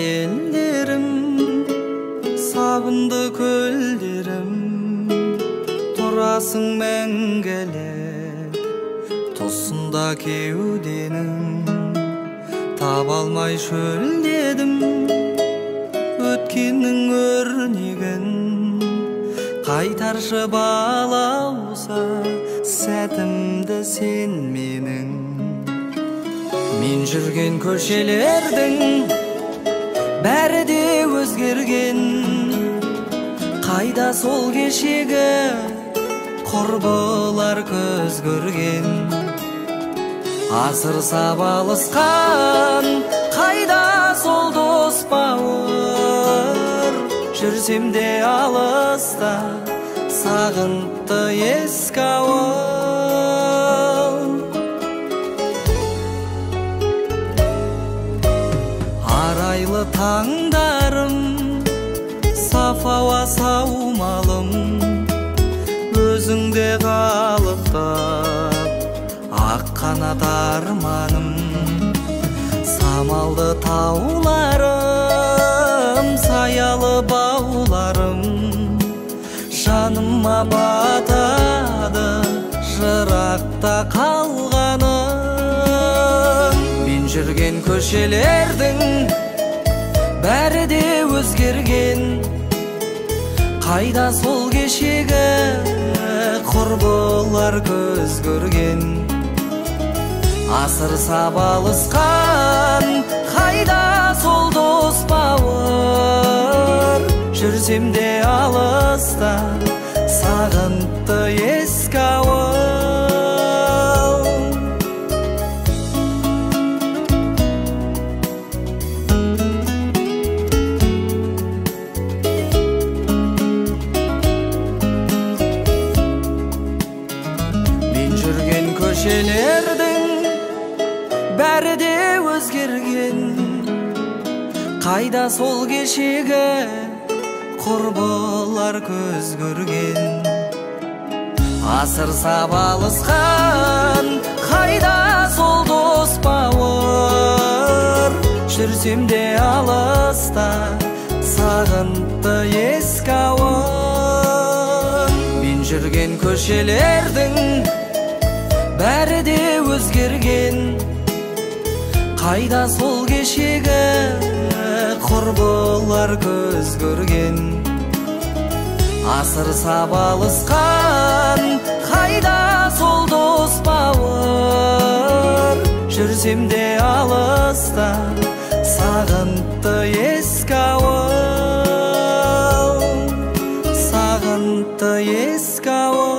bellerim, sabındı köllerim. Turasың мәңгілік тосында кеуденің. Таба алмай шөлдедім өткеннің өрнегін. Қайтаршы балауса сәтімді сен менің. Мен жүрген көшелердің бәрі де өзгерген. Қайда сол кешегі құрбылар көз көрген. Асыр сабалысқан қайда сол дос бауыр. Жүрсем де алыста сағынтты ескі ауыл. Арайлы таңдарым, саф ауа саумалым. Өзіңде қалықтап ақ қанат арманым. Самалды тауларым, саялы бауларым. Жаныма батады жырақта қалғаным. Мен жүрген көшелердің бәрі де өзгерген. Қайда сол кешегі құрбылар көз көрген. Асыр сабалысқан қайда сол дос бауыр. Жүрсем де алыста сағынтты ескі ауыл. Көшелердің бәрі де өзгерген. Қайда сол кешегі құрбылар көз көрген. Асыр сабалысқан қайда сол дос бауыр. Жүрсем де алыста сағынтты ескі ауыл. Мен жүрген көшелердің бәрі де өзгерген. Қайда сол кешегі құрбылар көз көрген. Асыр сабалысқан қайда сол дос бауыр. Жүрсем де алыста сағынтты ескі ауыл. Сағынтты ескі ауыл.